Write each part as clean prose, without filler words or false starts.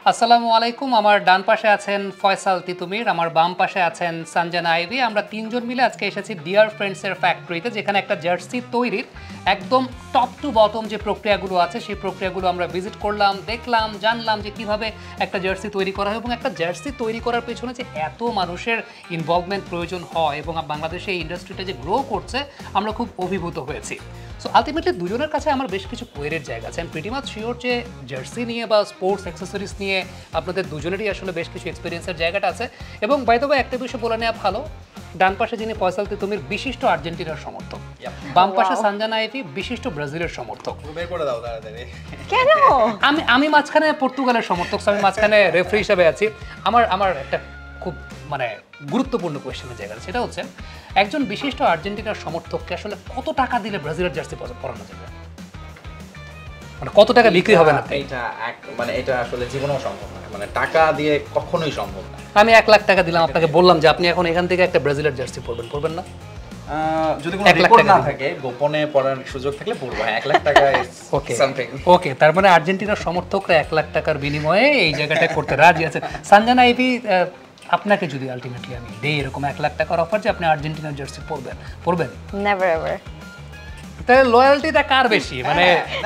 আসসালামু আলাইকুম। আমার ডান পাশে আছেন ফয়সাল তিতুমির, আমার বাম পাশে আছেন সঞ্জনা আইভি। আমরা তিনজন মিলে আজকে এসেছি ডিয়ার ফ্রেন্ডসের ফ্যাক্টরিতে, যেখানে একটা জার্সি তৈরির একদম টপ টু বটম যে প্রক্রিয়াগুলো আছে সেই প্রক্রিয়াগুলো আমরা ভিজিট করলাম, দেখলাম, জানলাম যে কিভাবে একটা জার্সি তৈরি করা হয় এবং একটা জার্সি তৈরি করার পেছনে যে এত মানুষের ইনভলভমেন্ট প্রয়োজন হয় এবং বাংলাদেশে এই ইন্ডাস্ট্রিটা যে গ্রো করছে আমরা খুব অভিভূত হয়েছি। সো আলটিমেটলি দুজনের কাছে আমার বেশ কিছু কোয়েরির জায়গা আছে। আমি প্রিটি মাচ শিওর যে জার্সি নিয়ে বা স্পোর্টস অ্যাক্সেসরিজ নিয়ে আপনাদের দুজনেরই আসলে বেশ কিছু এক্সপিরিয়েন্সের জায়গাটা আছে। এবং বাই দ্য ওয়ে একটা বিষয় বলে নেওয়া ভালো, ডান পাশে যিনি ফয়সাল তিতুমির বিশিষ্ট আর্জেন্টিনার সমর্থক, বাম পাশে সঞ্জনা আইভি বিশিষ্ট ব্রাজিলের সমর্থক। বের করে দাও তাড়াতাড়ি। কেন? আমি মাঝখানে পর্তুগালের সমর্থক, আমি মাঝখানে রেফারি হিসেবে আছি। আমার একটা খুব গুরুত্বপূর্ণ কোয়েশ্চেনের জায়গা, সেটা হচ্ছে একজন বিশিষ্ট আর্জেন্টিনার সমর্থককে আসলে কত টাকা দিলে ব্রাজিলের জার্সি পরানো যাবে, কত টাকা বিক্রি হবে না? এটা আসলে জীবনেও সম্ভব না, টাকা দিয়ে কখনোই সম্ভব না। আমি 1 লাখ টাকা দিলাম আপনাকে, বললাম যে আপনি এখন এখান থেকে একটা ব্রাজিলের জার্সি পরবেন না? যদি কোনো রেকর্ড না থাকে, গোপনে পড়ার সুযোগ থাকলে পড়বো। 1 লাখ টাকা ওকে, তার মানে আর্জেন্টিনার সমর্থকরা 1 লাখ টাকার বিনিময়ে এই জায়গাটা করতে রাজি আছে। সঞ্জনা আইভি, আপনাকে যদি আলটিমেটলি আমি দেই এরকম 1 লাখ টাকার অফার যে আপনি আর্জেন্টিনার জার্সি পরবেন? Never ever. তাহলে লয়্যালটিটা কার বেশি,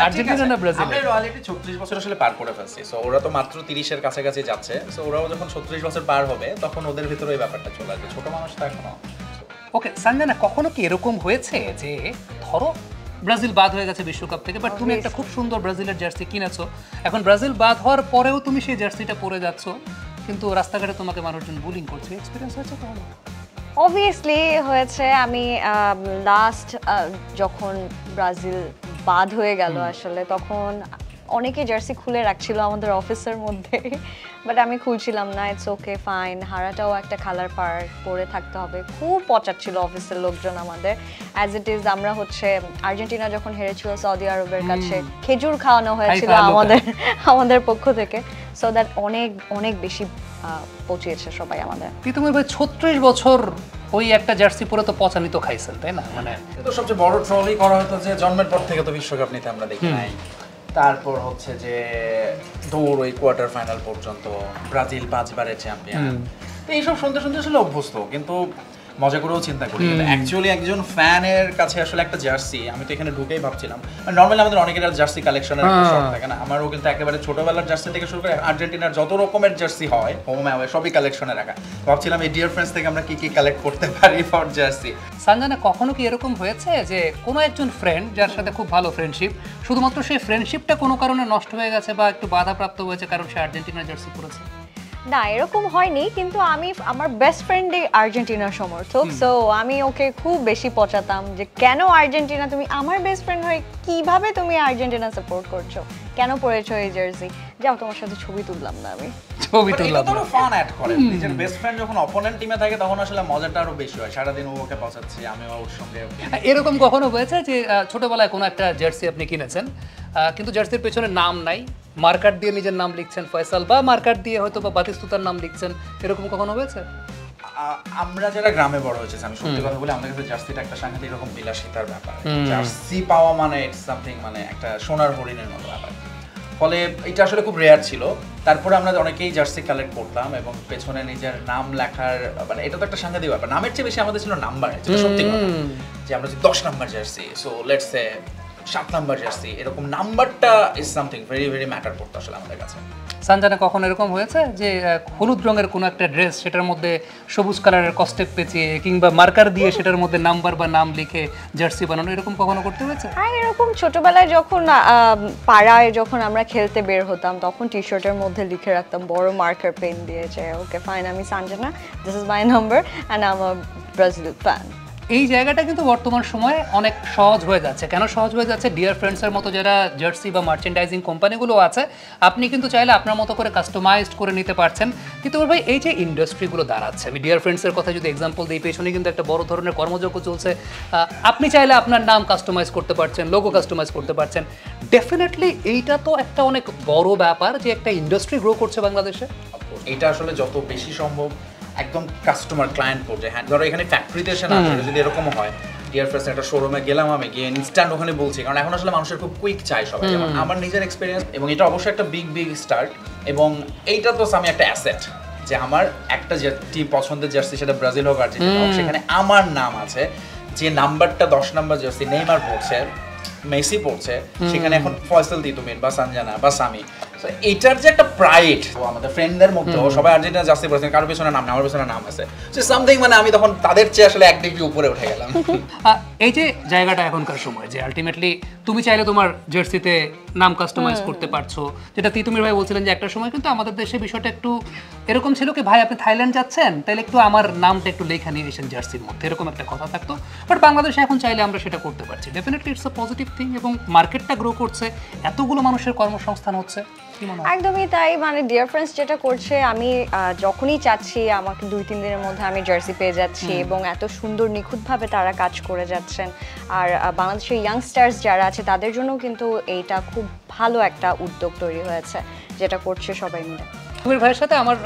আর্জেন্টিনা না ব্রাজিল? আমরা লয়্যালটি 36 বছর আসলে পার করে ফেলছি। সো ওরা তো মাত্র 30 এর কাছাকাছি যাচ্ছে। সো ওরাও যখন 36 বছর পার হবে তখন ওদের ভিতরে এই ব্যাপারটা চলে আসবে। ছোট মানুষ তো এখনো। ওকে সঞ্জনা, কখনো কি এরকম হয়েছে যে ধরো ব্রাজিল বাদ হয়ে গেছে বিশ্বকাপ থেকে, বাট তুমি একটা খুব সুন্দর ব্রাজিলের জার্সি কিনেছো, এখন ব্রাজিল বাদ হওয়ার পরেও তুমি সেই জার্সিটা পরে যাচ্ছ, কিন্তু রাস্তাঘাটে তোমাকে মানুষজন বুলিং করছে, এক্সপেরিয়েন্স হয়েছে কখনো? অবভিয়াসলি হয়েছে। আমি লাস্ট যখন ব্রাজিল বাদ হয়ে গেল আসলে, তখন অনেকে জার্সি খুলে রাখছিল আমাদের অফিসের মধ্যে, বাট আমি খুলছিলাম না। ইটস ওকে, ফাইন, হারাটাও একটা খেলার পার্ট, পরে থাকতে হবে। খুব পচাচ্ছিল অফিসের লোকজন আমাদের। অ্যাজ ইট ইজ আমরা আর্জেন্টিনা যখন হেরেছিল সৌদি আরবের কাছে, খেজুর খাওয়ানো হয়েছিল আমাদের পক্ষ থেকে। সো দ্যাট অনেক অনেক বেশি পচিয়েছে সবাই আমাদের। তুমি ভাই 36 বছর ওই একটা জার্সি পরে তো পচানি তো খাইছেন, তাই না? কিন্তু সবচেয়ে বড় ট্রলই করা হতো যে জন্মের পর থেকে তো বিশ্বকাপ নিতে আমরা দেখি নাই। তারপর হচ্ছে যে দৌড় ওই কোয়ার্টার ফাইনাল পর্যন্ত, ব্রাজিল 5 বারের চ্যাম্পিয়ন। তো এইসব শুনতে শুনতে আসলে অভ্যস্ত, কিন্তু মজা করেও চিন্তা করি অ্যাকচুয়ালি একজন ফ্যানের কাছে আসলে একটা জার্সি, আমি তো এখানে ঢুকেই ভাবছিলাম, নর্মালি আমাদের অনেকের জার্সি কালেকশনের একটা শখ থাকে না, আমারও কিন্তু একেবারে ছোটবেলার জার্সি থেকে শুরু করে আর্জেন্টিনার যত রকমের জার্সি হয় হোম অ্যাওয়ে সবই কালেকশনে রাখা। ভাবছিলাম এই ডিয়ার ফ্রেন্ডস থেকে আমরা কি কি কালেক্ট করতে পারি ফর জার্সি। সঞ্জনা, কখনো কি এরকম হয়েছে যে কোনো একজন ফ্রেন্ড যার সাথে খুব ভালো ফ্রেন্ডশিপ, শুধুমাত্র সেই ফ্রেন্ডশিপটা কোনো কারণে নষ্ট হয়ে গেছে বা একটু বাধাপ্রাপ্ত হয়েছে কারণ সে আর্জেন্টিনার জার্সি পরেছে? না, এরকম হয়নি, কিন্তু আমার বেস্ট ফ্রেন্ডই আর্জেন্টিনার সমর্থক। সো আমি ওকে খুব বেশি পচাতাম যে কেন আর্জেন্টিনা, তুমি আমার বেস্ট ফ্রেন্ড হয়ে কিভাবে তুমি আর্জেন্টিনা সাপোর্ট করছো, কেন পরেছো এই জার্সি? যাও, তোমার সাথে ছবি তুললাম না, আমি ছবি তুললাম না। এটা ফান অ্যাড করে। নিজের বেস্ট ফ্রেন্ড যখন অপোনেন্ট টিমে থাকে তখন আসলে মজাটা আরো বেশি হয়। সারা দিন ওকে পচাচ্ছি, আমিও ওর সঙ্গে। এরকম কখনো হয়েছে যে ছোটবেলায় কোনো একটা জার্সি আপনি কিনেছেন, কিন্তু জার্সির পেছনে নাম নাই, মার্কার দিয়ে নিজের নাম লিখছেন ফয়সাল, বা মার্কার দিয়ে হয়তো বা বাতিস্তুতার নাম লিখছেন, এরকম কখনো হয়েছে? আমরা যারা গ্রামে বড় হয়েছে, আমি সত্যি কথা বলি, আমাদের কাছে জার্সিটা একটা সাংঘাতিক রকম বিলাসিতার ব্যাপার। জার্সি পাওয়া মানে ইটস সামথিং, একটা সোনার হরিণের মতো ব্যাপার। ফলে এটা আসলে খুব রেয়ার ছিল। তারপরে আমরা অনেকেই জার্সি কালেক্ট করতাম এবং পেছনে নিজের নাম লেখার, এটা তো একটা সাংঘাতিক ব্যাপার। নামের চেয়ে বেশি আমাদের ছিল নাম্বার, যেটা সত্যি কথা, যে আমরা যদি 10 number jersey, so let's say 7 number jersey, এরকম নাম্বারটা is something very very matter করতো আসলে আমাদের কাছে। সঞ্জনা, কখন এরকম হয়েছে যে হলুদ রঙের কোনো একটা ড্রেস, সেটার মধ্যে সবুজ কালারের কস্টেপ পেঁচিয়ে কিংবা মার্কার দিয়ে সেটার মধ্যে নাম্বার বা নাম লিখে জার্সি বানানো, এরকম কখনো করতে হয়েছে? হ্যাঁ, এরকম ছোটবেলায় যখন পাড়ায় যখন আমরা খেলতে বের হতাম, তখন টি শার্টের মধ্যে লিখে রাখতাম বড় মার্কার পেন দিয়ে যে ওকে ফাইন, আমি Sanjana, this is my number and I am a Brazil fan. এই জায়গাটা কিন্তু বর্তমান সময়ে অনেক সহজ হয়ে যাচ্ছে। কেন সহজ হয়ে যাচ্ছে? ডিয়ার ফ্রেন্ডসের মতো যারা জার্সি বা মার্চেন্ডাইজিং কোম্পানিগুলো আছে, আপনি কিন্তু চাইলে আপনার মতো করে কাস্টমাইজড করে নিতে পারছেন। কিন্তু ভাই, এই যে ইন্ডাস্ট্রিগুলো দাঁড়াচ্ছে, আমি ডিয়ার ফ্রেন্ডসের কথা যদি এক্সাম্পল দিই, পেছনে কিন্তু একটা বড় ধরনের কর্মযজ্ঞ চলছে। আপনি চাইলে আপনার নাম কাস্টমাইজ করতে পারছেন, লোগো কাস্টমাইজ করতে পারছেন। ডেফিনেটলি এইটা তো একটা অনেক বড় ব্যাপার যে একটা ইন্ডাস্ট্রি গ্রো করছে বাংলাদেশে। এটা আসলে যত বেশি সম্ভব একদম কাস্টমার ক্লায়েন্ট পর্যায়ে, হ্যাঁ, ধরো এখানে ফ্যাক্টরিতে এসে না, যদি এরকম হয়, ডিয়ার ফ্রেন্ডস একটা শোরুমে গেলাম, আমি গিয়ে ইনস্ট্যান্ট ওখানে বলছি, কারণ এখন আসলে মানুষের খুব কুইক চাই সবাই। যেমন আমার নিজের এক্সপিরিয়েন্স, এবং এটা অবশ্যই একটা বিগ স্টার্ট, এবং এইটা তো আমি একটা অ্যাসেট যে আমার একটা যে টিম পছন্দের জার্সি, সেটা ব্রাজিল হোক আর্জেন্টিনা হোক, সেখানে আমার নাম আছে। যে নাম্বারটা 10 নাম্বার জার্সি নেইমার পড়ছে, মেসি পড়ছে, সেখানে এখন ফয়সাল তিতুমির বা সানজানা বা সামি, এটার যে একটা প্রাইড আমাদের ফ্রেন্ডদের মধ্যে, সবাই আর্জেন্টিনা জার্সি পড়ছেন, কারোর পেছনে নাম না, আমার পেছনে নাম আছে, সো সামথিং মানে আমি তখন তাদের চেয়ে আসলে এক ডিগ্রি উপরে উঠে গেলাম। এই যে জায়গাটা এখনকার সময় যে আলটিমেটলি তুমি চাইলে তোমার জার্সিতে নাম কাস্টমাইজ করতে পারছো, যেটা তিতুমির ভাই বলছিলেন যে একটা সময় কিন্তু আমাদের দেশে বিষয়টা একটু এরকম ছিল কি, ভাই আপনি থাইল্যান্ড যাচ্ছেন তাহলে একটু আমার নামটা একটু লেখা নিয়ে এসেন জার্সির মধ্যে, এরকম একটা কথা থাকতো। বাট বাংলাদেশে এখন চাইলে আমরা সেটা করতে পারছি। Definitely it's a positive thing এবং মার্কেটটা গ্রো করছে, এতগুলো মানুষের কর্মসংস্থান হচ্ছে। একদমই তাই, মানে ডিয়ার ফ্রেন্ডস যেটা করছে, আমি যখনই চাচ্ছি আমাকে 2-3 দিনের মধ্যে আমি জার্সি পেয়ে যাচ্ছি এবং এত সুন্দর নিখুঁতভাবে তারা কাজ করে যাচ্ছেন। আর বাংলাদেশের ইয়াংস্টার্স যারা আছে তাদের জন্য কিন্তু এইটা খুব ভালো একটা উদ্যোগ তৈরি হয়েছে, যেটা করছে সবাই মিলে। তিতুমির ভাইয়ের সাথে আমার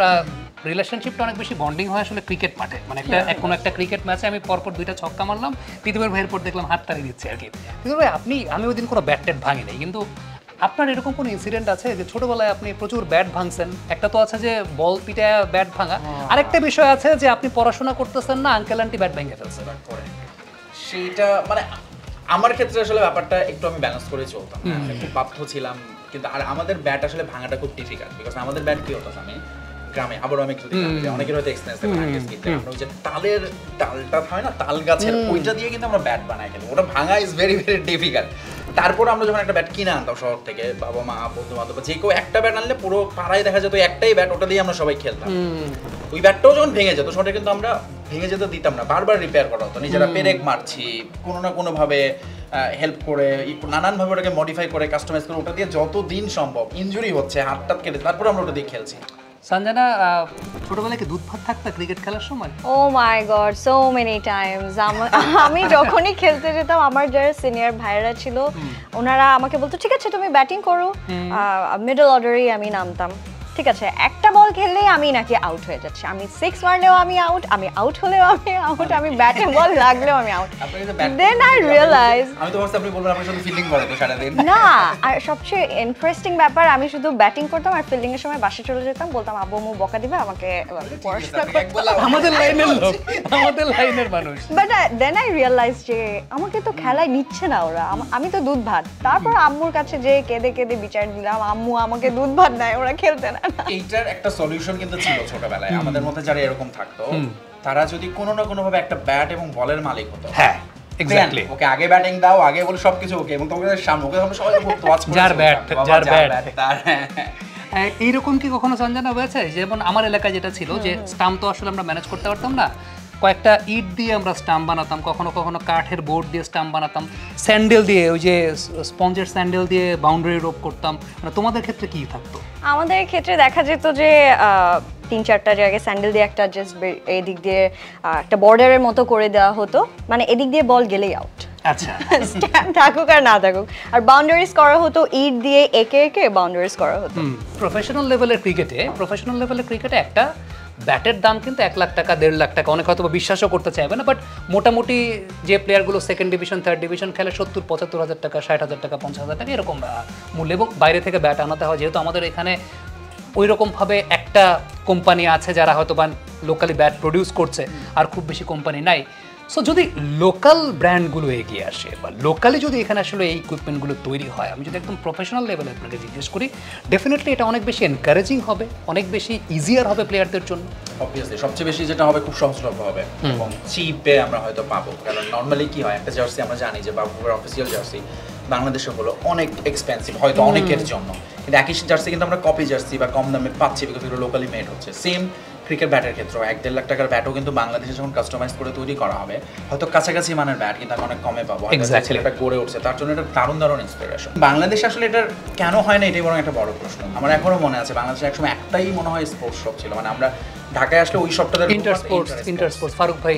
রিলেশনশিপটা অনেক বেশি বন্ডিং হয় আসলে ক্রিকেট মাঠে, মানে কোনো একটা ক্রিকেট ম্যাচে আমি পরপর 2টা ছক্কা মারলাম, তিতুমির ভাইয়ের পর দেখলাম হাততালি দিচ্ছে আর কি। তিতুমির ভাই আমি ওই দিন কোনো ব্যাট ট্যাট ভাঙি নাই, কিন্তু আপনার এরকম কোনো ইনসিডেন্ট আছে যে ছোটবেলায় আপনি প্রচুর ব্যাট ভাঙছেন? একটা তো আছে যে বল পিটা ব্যাট ভাঙা, আরেকটা বিষয় আছে যে আপনি পড়াশোনা করতেছেন না, আঙ্কেল আন্টি ব্যাট ভেঙে ফেলছে। সেইটা মানে আমার ক্ষেত্রে আসলে ব্যাপারটা একটু আমি ব্যালেন্স করে চলতাম, খুব বাধ্য ছিলাম। কিন্তু আর আমাদের ব্যাট আসলে ভাঙাটা খুব ডিফিকাল্ট, বিকজ আমাদের ব্যাট কি হতো, আমি গ্রামে আবারও আমি একটু অনেকের হয়তো এক্সপিরিয়েন্স থাকে, আমরা ওই যে তালের ডালটা হয় না, তাল গাছের, ওইটা দিয়ে কিন্তু আমরা ব্যাট বানাই, কিন্তু ওটা ভাঙা ইজ ভেরি ভেরি ডিফিকাল্ট। তারপর আমরা যখন একটা ব্যাট কিনে আনতাম শহর থেকে, বাবা মা বন্ধু বান্ধব যে কেউ একটা ব্যাট আনলে পুরো পাড়ায় দেখা যেত একটাই ব্যাট, ওটা দিয়ে আমরা সবাই খেলতাম। ওই ব্যাটটাও যখন ভেঙে যেত সেটা কিন্তু আমরা ভেঙে যেতে দিতাম না, বারবার রিপেয়ার করা হতো, নিজেরা পেরেক মারছি কোনো না কোনোভাবে হেল্প করে, নানানভাবে ওটাকে মডিফাই করে কাস্টমাইজ করে, ওটা দিয়ে যতদিন সম্ভব, ইনজুরি হচ্ছে হাত টাত কেটে, তারপর আমরা ওটা দিয়ে খেলছি। সঞ্জনা, ছোটবেলায় কি দুধ ভাত থাকতা ক্রিকেট খেলার সময়? ও মাই গড, সো মেনি টাইমস। আমি যখনই খেলতে যেতাম, আমার যারা সিনিয়র ভাইরা ছিল ওনারা আমাকে বলতো ঠিক আছে তুমি ব্যাটিং করো, মিডল অর্ডারেই আমি নামতাম। ঠিক আছে, একটা বল খেললেই আমি নাকি আউট হয়ে যাচ্ছি, আমি 6 মারলেও আমি আউট, আমি আউট হলেও আমি আউট, আমি ব্যাটে বল লাগলেও আমি আউট। দেন আই রিয়েলাইজ, আমি তো ভাবছি আপনি বলবেন আপনি শুধু ফিল্ডিং করেন তো সারা দিন। না, আর সবচেয়ে ইন্টারেস্টিং ব্যাপার, আমি শুধু ব্যাটিং করতাম আর ফিল্ডিং এর সময় বাসে চলে যেতাম, বলতাম আব্বু আম্মু বকা দিবে আমাকে পড়াশোনা করতে। আমাদের লাইনের লোক, আমাদের লাইনের মানুষ। বাট দেন আই রিয়েলাইজ যে আমাকে তো খেলায় নিচ্ছে না ওরা, আমি তো দুধ ভাত। তারপর আম্মুর কাছে যে কেঁদে কেঁদে বিচার দিলাম, আম্মু আমাকে দুধ ভাত দেয়, ওরা খেলতে না। এইটার একটা সলিউশন কিন্তু ছিল ছোটবেলায় আমাদের মধ্যে যারা এরকম থাকতো, তারা যদি কোনো না কোনো ভাবে একটা ব্যাট এবং বলের মালিক হতো, হ্যাঁ এক্স্যাক্টলি, ওকে আগে ব্যাটিং দাও, আগে বলে সবকিছু ওকে, এবং তোমাদের সামনে ওকে আমরা সবাই করতে ওয়াচ করে যার ব্যাট তার। এইরকম কি কখনো সঞ্জনা হয়েছে? যেমন আমার এলাকায় যেটা ছিল যে স্টাম্প তো আসলে আমরা ম্যানেজ করতে পারতাম না, কয়েকটা ইট দিয়ে আমরা স্টাম্প বানাতাম, কখনো কখনো কাঠের বোর্ড দিয়ে স্টাম্প বানাতাম, স্যান্ডেল দিয়ে, ওই যে স্পঞ্জের স্যান্ডেল দিয়ে বাউন্ডারি রোপ করতাম। মানে তোমাদের ক্ষেত্রে কি থাকতো? আমাদের ক্ষেত্রে দেখা যেত যে 3-4টা জায়গায় স্যান্ডেল দিয়ে একটা জাস্ট এদিক দিয়ে একটা বর্ডারের মতো করে দেওয়া হতো, মানে এদিক দিয়ে বল গেলেই আউট। আচ্ছা, স্ট্যাম্প থাকুক আর না থাকুক। আর বাউন্ডারিজ করা হতো ইট দিয়ে, একে একে বাউন্ডারিজ করা হতো। প্রফেশনাল লেভেলের ক্রিকেটে একটা ব্যাটের দাম কিন্তু 1 লাখ টাকা, 1.5 লাখ টাকা, অনেক হয়তো বিশ্বাসও করতে চাইবে না, বাট মোটামুটি যে প্লেয়ারগুলো সেকেন্ড ডিভিশন থার্ড ডিভিশন খেলে 70-75 হাজার টাকা, 60 হাজার টাকা, 50 হাজার টাকা এরকম মূল্য, এবং বাইরে থেকে ব্যাট আনাতে হয়, যেহেতু আমাদের এখানে ওই রকমভাবে একটা কোম্পানি আছে যারা হয়তো বা লোকালি ব্যাট প্রডিউস করছে, আর খুব বেশি কোম্পানি নাই। সো যদি লোকাল ব্র্যান্ডগুলো এগিয়ে আসে বা লোকালি যদি এখানে আসলে এই ইকুইপমেন্টগুলো তৈরি হয়, আমি যদি একদম প্রফেশনাল লেভেলে আপনাকে জিজ্ঞেস করি, ডেফিনেটলি এটা অনেক বেশি এনকারেজিং হবে, অনেক বেশি ইজিয়ার হবে প্লেয়ারদের জন্য। অবভিয়াসলি সবচেয়ে বেশি যেটা হবে খুব সহজলভ্য হবে এবং চিপে আমরা হয়তো পাবো, কারণ নর্মালি কি হয়, একটা জার্সি আমরা জানি যে বাবুর অফিসিয়াল জার্সি বাংলাদেশে হলো অনেক এক্সপেন্সিভ হয়তো অনেকের জন্য, কিন্তু একই জার্সি কিন্তু আমরা কপি জার্সি বা কম দামে পাচ্ছি, বিকজ এগুলো লোকালি মেড হচ্ছে। সেম ক্রিকেট ব্যাটের ক্ষেত্রে 1-1.5 লাখ টাকার ব্যাটও কিন্তু বাংলাদেশে যখন কাস্টমাইজ করে তৈরি করা হবে, হয়তো কাছাকাছি মানের ব্যাট কিন্তু অনেক কমে পাবো, এটা গড়ে উঠছে, তার জন্য এটা দারুণ ইন্সপিরেশন। বাংলাদেশে আসলে এটার কেন হয় না, এটাই বরং একটা বড় প্রশ্ন। আমার এখনো মনে আছে বাংলাদেশে একসময় একটাই মনে হয় স্পোর্টস শপ ছিল, মানে আমরা ঢাকায় আসলে ওই শপটাতে ইন্টার স্পোর্টস ফারুক ভাই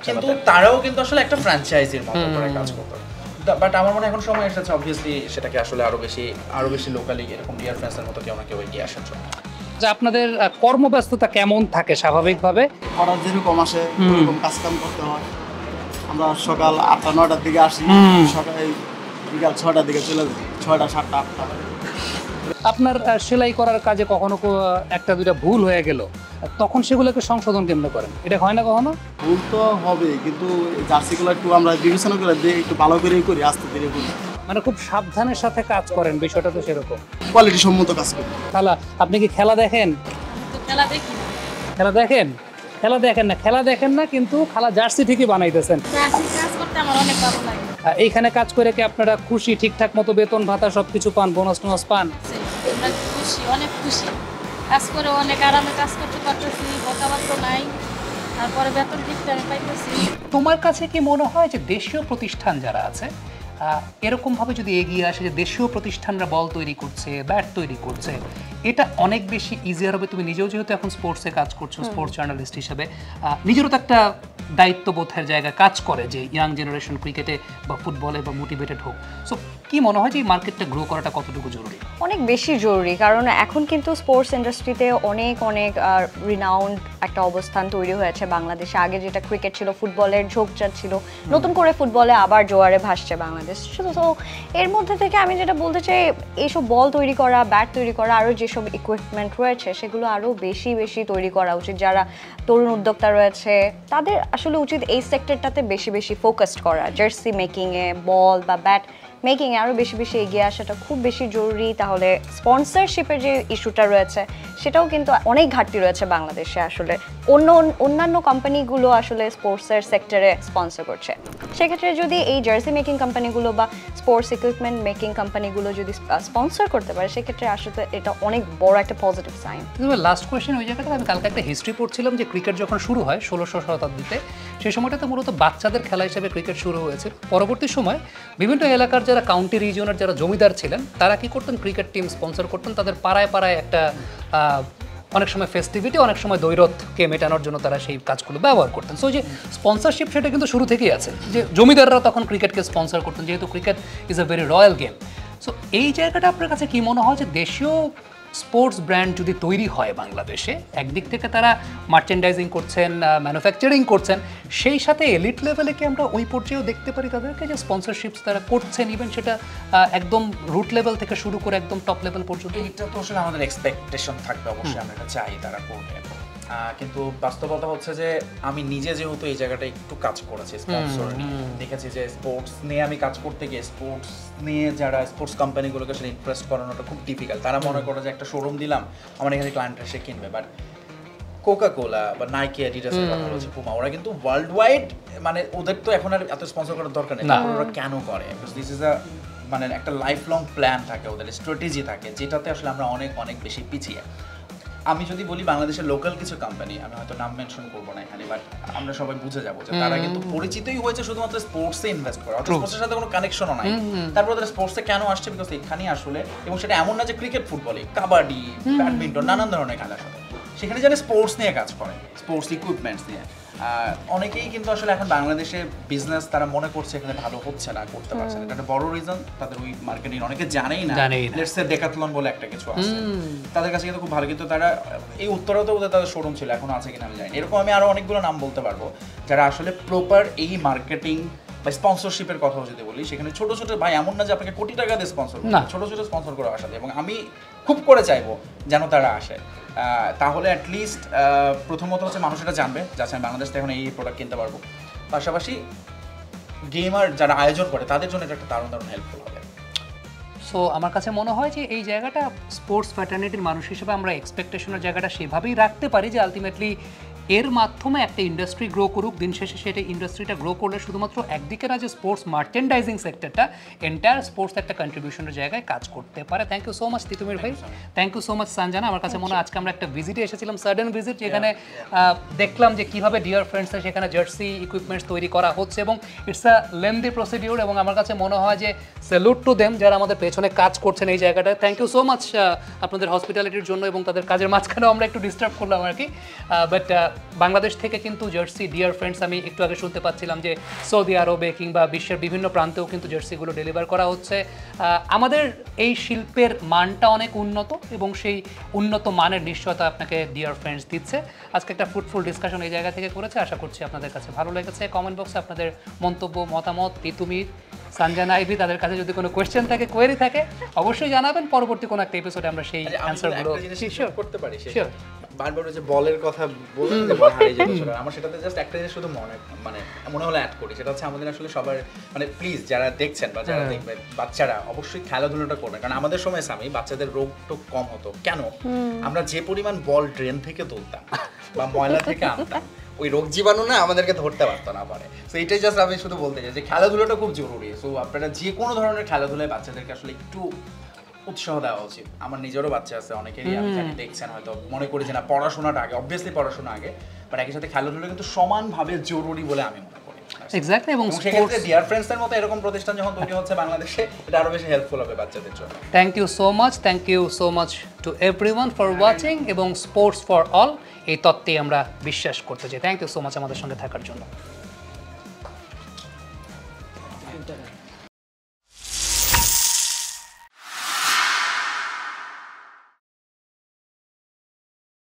কিন্তু তারাও কিন্তু আসলে একটা ফ্র্যাঞ্চাইজির মতো করে কাজ করতো। বাট আমার মনে এখন সময় এসেছে অবভিয়াসলি সেটাকে আসলে আরো বেশি লোকালি এরকম ডিয়ার ফ্রেন্ডসের মতো কেউ না কেউ এগিয়ে আসার জন্য। যে আপনাদের কর্মব্যস্ততা কেমন থাকে স্বাভাবিকভাবে? খরচ যেরকম আসে ওরকম কাজ কাম করতে হয়। আমরা সকাল 8টা-9টার দিকে আসি, সকাল বিকাল 6টার দিকে চলে যাই, 6টা 7টা 8টা। আপনার সেলাই করার কাজে কখনো একটা দুইটা ভুল হয়ে গেল, তখন সেগুলোকে সংশোধন কেমনে করেন? এটা হয় না কখনো? ভুল তো হবে, কিন্তু জার্সিগুলো একটু আমরা বিবেচনা করে দিয়ে একটু ভালো করেই করি, আস্তে ধীরে করি, মানে খুব সাবধানের সাথে কাজ করেন, বিষয়টা তো সেরকম। কোয়ালিটি সম্মত কাজ করি। খেলা, আপনি কি খেলা দেখেন? খেলা দেখি না। খেলা দেখেন? খেলা দেখেন না, খেলা দেখেন না কিন্তু খেলা জার্সি ঠিকই বানাইতেছেন। কাজ করতে আমার অনেক ভালো লাগে। এইখানে কাজ করে কি আপনারা খুশি? ঠিকঠাক মতো বেতন ভাতা সবকিছু পান, বোনাস টোনাস পান? আমরা খুশি, অনেক খুশি। কাজ করে অনেক আরামে কাজ করতে পারতেছি, কথাবার্তা নাই, তারপরে বেতন ঠিকঠাক আমি পাইতেছি। তোমার কাছে কি মনে হয় যে দেশীয় প্রতিষ্ঠান যারা আছে এরকমভাবে যদি এগিয়ে আসে, যে দেশীয় প্রতিষ্ঠানরা বল তৈরি করছে, ব্যাট তৈরি করছে, এটা অনেক বেশি ইজিয়ার হবে? তুমি নিজেও যেহেতু এখন স্পোর্টসে কাজ করছো, স্পোর্টস জার্নালিস্ট হিসেবে নিজেরও তো একটা দায়িত্ববোধের জায়গায় কাজ করে যে ইয়াং জেনারেশন ক্রিকেটে বা ফুটবলে বা মোটিভেটেড হোক। সো কি মনে হয় যে এই মার্কেটটা গ্রো করাটা কতটুকু জরুরি? অনেক বেশি জরুরি, কারণ এখন কিন্তু স্পোর্টস ইন্ডাস্ট্রিতে অনেক অনেক রিনাউন্ড একটা অবস্থান তৈরি হয়েছে বাংলাদেশে। আগে যেটা ক্রিকেট ছিল, ফুটবলের ঝোঁকঝাট ছিল, নতুন করে ফুটবলে আবার জোয়ারে ভাসছে বাংলাদেশ। তো এর মধ্যে থেকে আমি যেটা বলতে চাই, এইসব বল তৈরি করা, ব্যাট তৈরি করা, আরও যেসব ইকুইপমেন্ট রয়েছে সেগুলো আরও বেশি বেশি তৈরি করা উচিত। যারা তরুণ উদ্যোক্তা রয়েছে তাদের আসলে উচিত এই সেক্টরটাতে বেশি বেশি ফোকাসড করা। জার্সি মেকিংয়ে, বল বা ব্যাট মেকিংয়ে আরও বেশি বেশি এগিয়ে আসাটা খুব বেশি জরুরি। তাহলে স্পন্সরশিপের যে ইস্যুটা রয়েছে সেটাও কিন্তু অনেক ঘাটতি রয়েছে বাংলাদেশে। আসলে অন্যান্য কোম্পানিগুলো আসলে স্পোর্টসের সেক্টরে স্পন্সর করছে, সেক্ষেত্রে যদি এই জার্সি মেকিং কোম্পানিগুলো বা স্পোর্টস ইকুইপমেন্ট মেকিং কোম্পানিগুলো যদি স্পন্সর করতে পারে, সেক্ষেত্রে আসলে এটা অনেক বড় একটা পজিটিভ সাইন। লাস্ট কোয়েশ্চেন ওই জায়গাটা, আমি কালকে একটা হিস্ট্রি পড়ছিলাম যে ক্রিকেট যখন শুরু হয় 1600 শতাব্দীতে, সেই সময়টাতে মূলত বাচ্চাদের খেলা হিসেবে ক্রিকেট শুরু হয়েছে। পরবর্তী সময় বিভিন্ন এলাকার যারা কাউন্টি রিজিয়নের যারা জমিদার ছিলেন তারা কি করতেন, ক্রিকেট টিম স্পন্সর করতেন। তাদের পাড়ায় পাড়ায় একটা অনেক সময় ফেস্টিভিটি, অনেক সময় দৈরথকে মেটানোর জন্য তারা সেই কাজগুলো ব্যবহার করতেন। সো যে স্পন্সরশিপ সেটা কিন্তু শুরু থেকেই আছে, যে জমিদাররা তখন ক্রিকেটকে স্পন্সর করতেন, যেহেতু cricket is a very royal game. So এই জায়গাটা আপনার কাছে কি মনে হয় যে দেশীয় স্পোর্টস ব্র্যান্ড যদি তৈরি হয় বাংলাদেশে, একদিক থেকে তারা মার্চেন্ডাইজিং করছেন, ম্যানুফ্যাকচারিং করছেন, সেই সাথে এলিট লেভেলে কি আমরা ওই পর্যায়েও দেখতে পারি তাদেরকে যে স্পন্সরশিপস তারা করছেন, ইভেন সেটা একদম রুট লেভেল থেকে শুরু করে একদম টপ লেভেল পর্যন্ত? এটা তো আসলে আমাদের এক্সপেকটেশন থাকবে, অবশ্যই আমরা এটা চাই তারা করবে। কিন্তু বাস্তবতা হচ্ছে যে আমি নিজে যেহেতু এই জায়গাটা একটু কাজ করেছি স্পন্সর নিয়ে, দেখেছি যে স্পোর্টস নিয়ে আমি কাজ করতে গিয়ে স্পোর্টস নিয়ে যারা স্পোর্টস কোম্পানিগুলোকে আসলে ইন্টারেস্ট করানোটা খুব ডিফিকাল্ট। তারা মনে করে যে একটা শোরুম দিলাম, আমার এখানে ক্লায়েন্ট এসে কিনবে। বাট কোকা কোলা বা নাইকি, অ্যাডিডাসের কথা বলছে, পুমা, ওরা কিন্তু ওয়ার্ল্ড ওয়াইড, মানে ওদের তো এখন আর এত স্পন্সর করার দরকার নেই। ওরা কেন করে? বিকজ দিস ইজ আ মানে একটা লাইফ লং প্ল্যান থাকে, ওদের স্ট্র্যাটেজি থাকে, যেটাতে আসলে আমরা অনেক অনেক বেশি পিছিয়ে। আমি যদি বলি বাংলাদেশের লোকাল কিছু কোম্পানি, আমি হয়তো নাম মেনশন করবো না এখানে, বাট আমরা সবাই বুঝে যাবো যে তারা কিন্তু পরিচিতই হয়েছে শুধুমাত্র স্পোর্টসে ইনভেস্ট করা, স্পোর্টসের সাথে কোনো কানেকশনও নাই। তারপর তারা স্পোর্টসে কেন আসছে? বিকজ এখানেই আসলে, এবং সেটা এমন না যে ক্রিকেট, ফুটবলে, কাবাডি, ব্যাডমিন্টন, নানান ধরনের খেলার সাথে সেখানে যারা স্পোর্টস নিয়ে কাজ করে, স্পোর্টস ইকুইপমেন্টস নিয়ে, অনেকেই কিন্তু আসলে এখন বাংলাদেশে বিজনেস তারা মনে করছে এখানে ভালো হচ্ছে না, করতে পারছে না। এটা একটা বড় রিজন, তাদের ওই মার্কেটিং অনেকে জানেই না। লেটস সে ডেকাথলন বলে একটা কিছু আছে, তাদের কাছে কিন্তু খুব ভালো। কিন্তু তারা এই উত্তরেও তো তাদের শোরুম ছিল, এখনো আছে কিনা আমি জানি। এরকম আমি আরো অনেকগুলো নাম বলতে পারবো যারা আসলে প্রপার এই মার্কেটিং বা স্পন্সরশিপের কথাও যদি বলি, সেখানে ছোট ছোট, ভাই এমন না যে আপনাকে কোটি টাকা দিয়ে স্পন্সর করবে, ছোট ছোট স্পন্সর করে আসা যায়। এবং আমি খুব করে চাইবো যেন তারা আসে, তাহলে অ্যাটলিস্ট প্রথমত হচ্ছে মানুষ এটা জানবে যে আচ্ছা বাংলাদেশ থেকে এখন এই প্রোডাক্ট কিনতে পারবো। পাশাপাশি গেমার যারা আয়োজন করে তাদের জন্য এটা একটা দারুণ দারুণ হেল্পফুল হবে। সো আমার কাছে মনে হয় যে এই জায়গাটা স্পোর্টস ফ্র্যাটার্নিটির মানুষ হিসেবে আমরা এক্সপেকটেশনের জায়গাটা সেভাবেই রাখতে পারি যে আলটিমেটলি এর মাধ্যমে একটা ইন্ডাস্ট্রি গ্রো করুক। দিন শেষে সেটা ইন্ডাস্ট্রিটা গ্রো করলে শুধুমাত্র একদিকে না, যে স্পোর্টস মার্চেন্ডাইজিং সেক্টরটা এন্টায়ার স্পোর্টস একটা কন্ট্রিবিউশনের জায়গায় কাজ করতে পারে। Thank you so much Titumir ভাই, thank you so much Sanjana. আমার কাছে মনে হয় আজকে আমরা একটা ভিজিটে এসেছিলাম, সাডেন ভিজিট, যেখানে দেখলাম যে কীভাবে ডিয়ার ফ্রেন্ডসের সেখানে জার্সি ইকুইপমেন্টস তৈরি করা হচ্ছে এবং ইটস আ লেন্দি প্রসিডিউর। এবং আমার কাছে মনে হয় যে স্যালুট টু দেম যারা আমাদের পেছনে কাজ করছেন এই জায়গাটায়। থ্যাংক ইউ সো মাচ আপনাদের হসপিটালিটির জন্য, এবং তাদের কাজের মাঝখানেও আমরা একটু ডিস্টার্ব করলাম আর কি। বাট বাংলাদেশ থেকে কিন্তু জার্সি ডিয়ার ফ্রেন্ডস, আমি একটু আগে শুনতে পাচ্ছিলাম যে সৌদি আরবে কিংবা বিশ্বের বিভিন্ন প্রান্তেও কিন্তু জার্সিগুলো ডেলিভার করা হচ্ছে। আমাদের এই শিল্পের মানটা অনেক উন্নত এবং সেই উন্নত মানের নিশ্চয়তা আপনাকে ডিয়ার ফ্রেন্ডস দিচ্ছে। আজকে একটা ফ্রুটফুল ডিসকাশন এই জায়গা থেকে করেছে, আশা করছি আপনাদের কাছে ভালো লেগেছে। কমেন্ট বক্সে আপনাদের মন্তব্য, মতামত তিতুমির, সানজানা আইভি, তাদের কাছে যদি কোনো কোয়েশ্চেন থাকে, কোয়েরি থাকে, অবশ্যই জানাবেন। পরবর্তী কোনো একটা এপিসোডে আমরা সেই আচ্ছা, আমি অ্যান্সারগুলো একটা জিনিস যোগ করতে পারি সেটা। শিওর। বারবার ওই যে বলের কথা বললেন যে বল হারিয়ে যাবে ছোট, আমার সেটাতে জাস্ট একটা জিনিস শুধু মনে হলো অ্যাড করি, সেটা হচ্ছে আমাদের আসলে সবার প্লিজ যারা দেখছেন বা যারা দেখবে, বাচ্চারা অবশ্যই খেলাধুলাটা করবে। কারণ আমাদের সময় স্বামী বাচ্চাদের রোগ টোগ কম হতো কেন, আমরা যে পরিমাণ বল ড্রেন থেকে তুলতাম বা ময়লা থেকে আনতাম, ওই রোগ জীবাণু না আমাদেরকে ধরতে পারতো না পারে। তো এইটাই জাস্ট আমি শুধু বলতে চাই যে খেলাধুলাটা খুব জরুরি। সো আপনারা যে কোনো ধরনের খেলাধুলায় বাচ্চাদেরকে আসলে একটু উৎসাহ দেওয়া উচিত। আমার নিজেরও বাচ্চা আছে, অনেকেরই আমি জানি দেখছেন হয়তো মনে করি যে না পড়াশোনাটা আগে, অবভিয়াসলি পড়াশোনা আগে, বাট একই সাথে খেলাধুলা কিন্তু সমানভাবে জরুরি বলে আমি মনে করি। এক্স্যাক্টলি। এবং সেক্ষেত্রে ডিয়ার ফ্রেন্ডসের মতো এরকম প্রতিষ্ঠান যখন তৈরি হচ্ছে বাংলাদেশে, এটা আরো বেশি হেল্পফুল হবে বাচ্চাদের জন্য। Thank you so much to everyone for watching, এবং স্পোর্টস ফর অল এই তত্ত্বে আমরা বিশ্বাস করতে চাই। থ্যাংক ইউ সো মাচ আমাদের সঙ্গে থাকার জন্য।